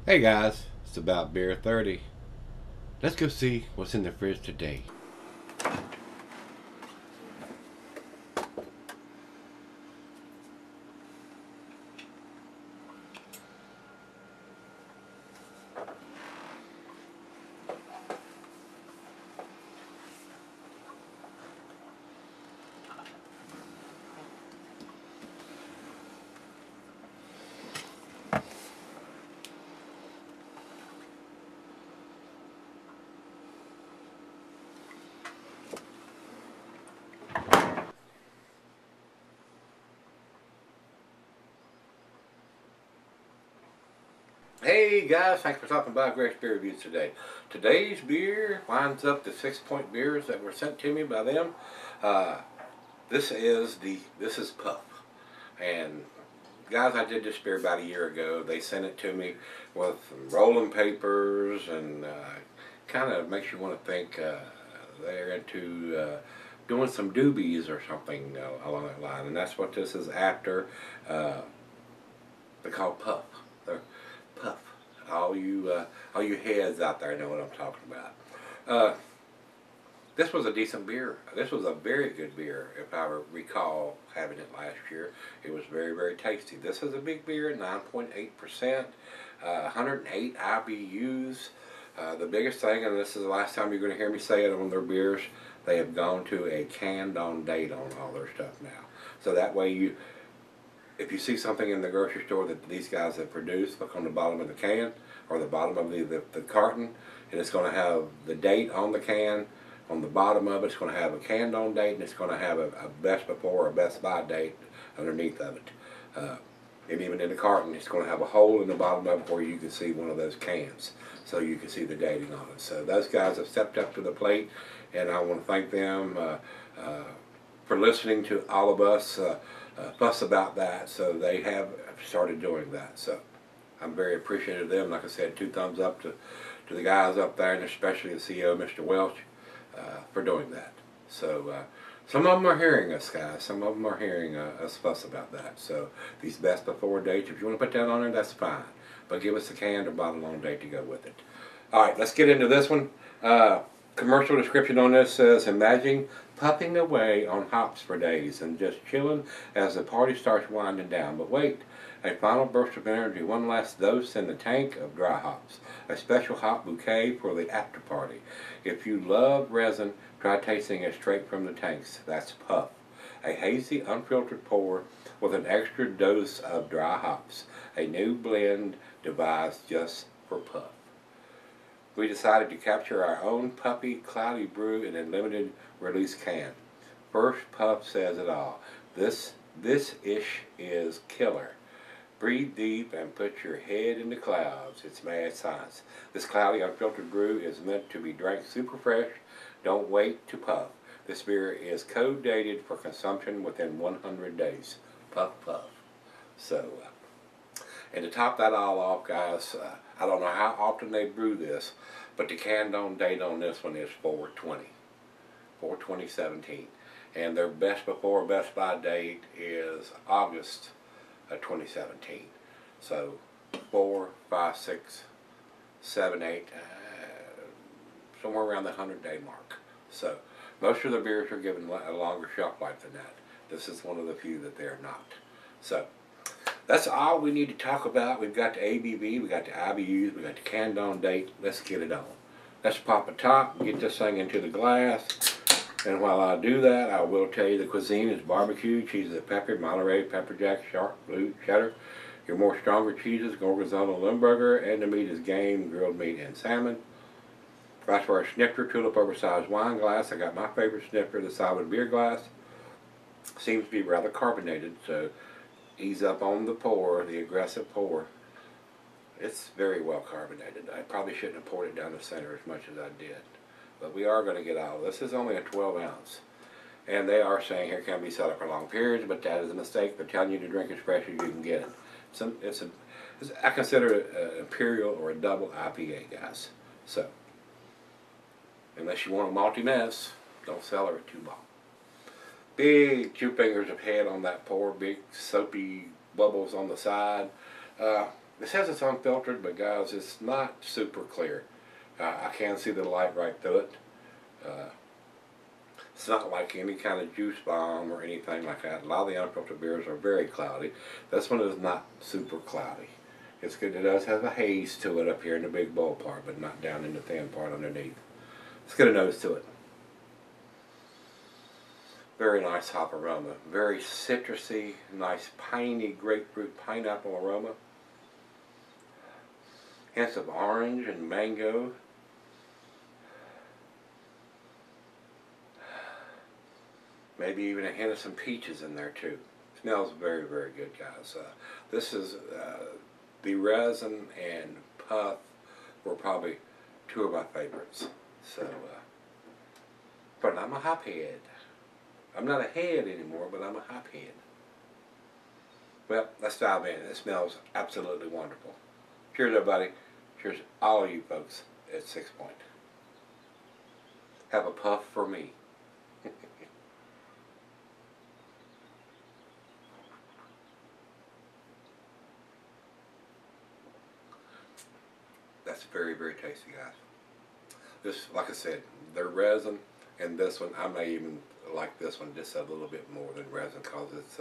Hey guys, it's about beer 30. Let's go see what's in the fridge today. Hey guys, thanks for stopping by Gregsbeerreviews today. Today's beer winds up the Sixpoint beers that were sent to me by them. This is Puff, and guys, I did this beer about a year ago. They sent it to me with some rolling papers, and kind of makes you want to think they're into doing some doobies or something along that line, and that's what this is after. They're called Puff. They're Puff. All you heads out there know what I'm talking about. This was a decent beer. This was a very good beer, if I recall having it last year. It was very, very tasty. This is a big beer, 9.8%, 108 IBUs. The biggest thing, and this is the last time you're going to hear me say it on their beers, they have gone to a canned-on date on all their stuff now. So that way if you see something in the grocery store that these guys have produced, look on the bottom of the can or the bottom of the carton, and it's going to have the date on the can. On the bottom of it, it's going to have a canned on date, and it's going to have a best before or best by date underneath of it. And even in the carton, it's going to have a hole in the bottom of it where you can see one of those cans, so you can see the dating on it. So those guys have stepped up to the plate, and I want to thank them for listening to all of us fuss about that. So they have started doing that. So I'm very appreciative of them. Like I said, 2 thumbs up to the guys up there, and especially the CEO, Mr. Welch, for doing that. So some of them are hearing us, guys. Some of them are hearing us fuss about that. So these best before dates, if you want to put that on there, that's fine. But give us a canned or bottle on date to go with it. All right, let's get into this one. Commercial description on this says, imagine puffing away on hops for days and just chilling as the party starts winding down. But wait, a final burst of energy, one last dose in the tank of dry hops. A special hop bouquet for the after party. If you love resin, try tasting it straight from the tanks. That's Puff. A hazy, unfiltered pour with an extra dose of dry hops. A new blend devised just for Puff. We decided to capture our own puffy, cloudy brew in a limited release can. First Puff says it all. This ish is killer. Breathe deep and put your head in the clouds. It's mad science. This cloudy, unfiltered brew is meant to be drank super fresh. Don't wait to puff. This beer is code dated for consumption within 100 days. Puff, puff. So, and to top that all off, guys, I don't know how often they brew this, but the canned on date on this one is 4/20/17, and their best before best by date is August of 2017. So 4, 5, 6, 7, 8, somewhere around the 100-day mark. So most of the beers are given a longer shelf life than that. This is one of the few that they are not. So that's all we need to talk about. We've got the ABV, we got the IBUs, we got the canned on date. Let's get it on. Let's pop a top and get this thing into the glass. And while I do that, I will tell you the cuisine is barbecue, cheeses are pepper, Monterey, pepper jack, sharp, blue, cheddar. Your more stronger cheeses, Gorgonzola, Limburger, and the meat is game, grilled meat, and salmon. That's for a snifter, tulip oversized wine glass. I got my favorite snifter, the solid beer glass. Seems to be rather carbonated, so ease up on the pour, the aggressive pour. It's very well carbonated. I probably shouldn't have poured it down the center as much as I did. But we are going to get all of this. This is only a 12 ounce. And they are saying here can be set up for long periods, but that is a mistake. They're telling you to drink as fresh as you can get it. I consider it an Imperial or a double IPA, guys. So, unless you want a malty mess, don't sell her at 2 ball. Big 2 fingers of head on that pour, big soapy bubbles on the side. It says it's unfiltered, but guys, it's not super clear. I can see the light right through it. It's not like any kind of juice bomb or anything like that. A lot of the unfiltered beers are very cloudy. This one is not super cloudy. It's good. It does have a haze to it up here in the big bowl part, but not down in the thin part underneath. It's got a nose to it. Very nice hop aroma. Very citrusy, nice piney grapefruit pineapple aroma. Hints of orange and mango. Maybe even a hint of some peaches in there too. Smells very, very good, guys. This is the resin and puff were probably two of my favorites. So, but I'm a hophead. I'm not a head anymore, but I'm a hophead. Well, let's dive in. It smells absolutely wonderful. Cheers, everybody. Cheers, all of you folks at Sixpoint. Have a puff for me. That's very, very tasty, guys. This, like I said, their resin and this one, I may even like this one just a little bit more than resin because it's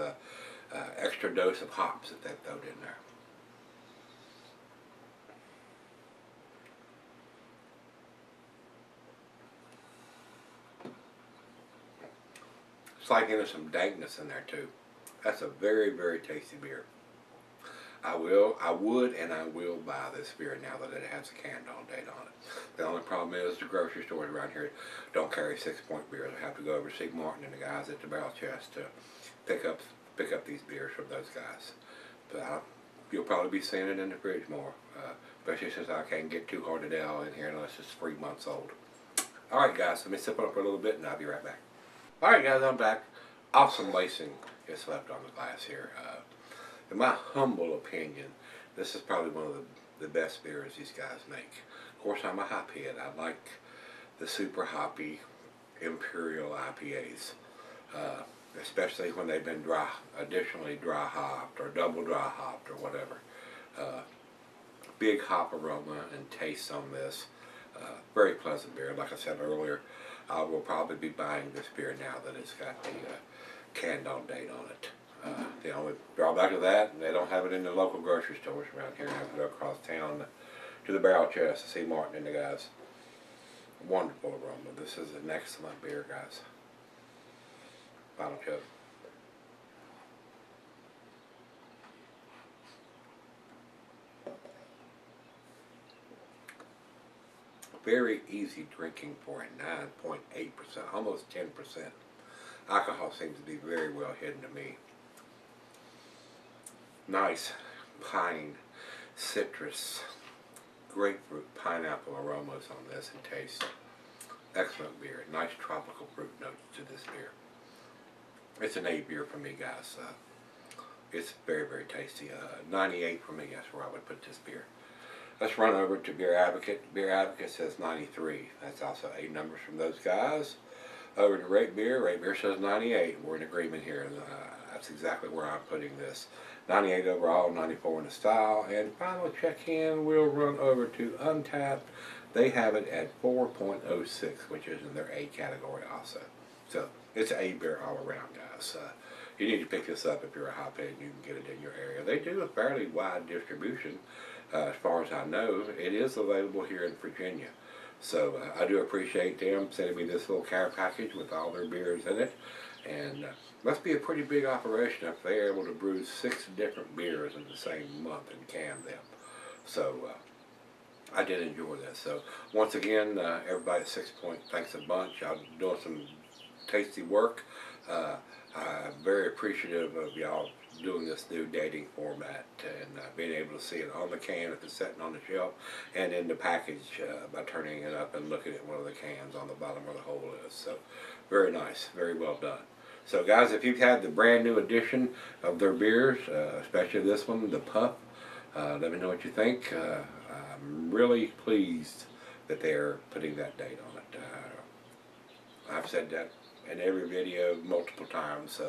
extra dose of hops that they thrown in there. It's like getting some dankness in there too. That's a very, very tasty beer. I would, and I will buy this beer now that it has a canned-on date on it. The only problem is the grocery stores around here don't carry Sixpoint beers. I have to go over to see Martin and the guys at the Barrel Chest to pick up these beers from those guys. But you'll probably be seeing it in the fridge more, especially since I can't get too hard to nail in here unless it's 3 months old. All right, guys, let me sip it up for a little bit, and I'll be right back. All right, guys, I'm back. Awesome lacing is left on the glass here. In my humble opinion, this is probably one of the best beers these guys make. Of course, I'm a hophead. I like the super hoppy Imperial IPAs, especially when they've been additionally dry hopped or double dry hopped or whatever. Big hop aroma and taste on this. Very pleasant beer. Like I said earlier, I will probably be buying this beer now that it's got the canned-on date on it. The only drawback of that, they don't have it in the local grocery stores around here. I have to go across town to the Barrel Chest to see Martin and the guys. Wonderful aroma. This is an excellent beer, guys. Final chug. Very easy drinking for a 9.8%, almost 10%. Alcohol seems to be very well hidden to me. Nice pine, citrus, grapefruit, pineapple aromas on this and taste. Excellent beer. Nice tropical fruit notes to this beer. It's an A beer for me, guys. It's very, very tasty. 98 for me, that's where I would put this beer. Let's run over to Beer Advocate. Beer Advocate says 93. That's also 8 numbers from those guys. Over to Rate Beer. Rate Beer says 98. We're in agreement here. That's exactly where I'm putting this. 98 overall, 94 in the style. And final check-in, we'll run over to Untappd. They have it at 4.06, which is in their A category also. So it's an A beer all around, guys. You need to pick this up if you're a hophead and you can get it in your area. They do a fairly wide distribution. As far as I know, it is available here in Virginia. So I do appreciate them sending me this little care package with all their beers in it. And must be a pretty big operation if they're able to brew 6 different beers in the same month and can them. So I did enjoy this. So once again, everybody at Sixpoint, thanks a bunch. I'm doing some tasty work. I'm very appreciative of y'all doing this new dating format and being able to see it on the can if it's sitting on the shelf and in the package by turning it up and looking at one of the cans on the bottom where the hole is. So very nice, very well done. So guys, if you've had the brand new edition of their beers, especially this one, the Puff, let me know what you think. I'm really pleased that they're putting that date on it. I've said that in every video multiple times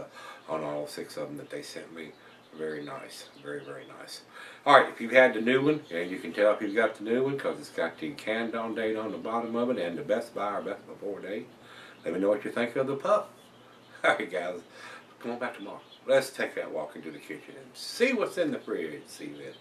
on all 6 of them that they sent me. Very nice. Very, very nice. Alright, if you've had the new one, and you can tell if you've got the new one because it's got the canned on date on the bottom of it and the best by or best before date. Let me know what you think of the pup. Alright guys, come on back tomorrow. Let's take that walk into the kitchen and see what's in the fridge. See you then.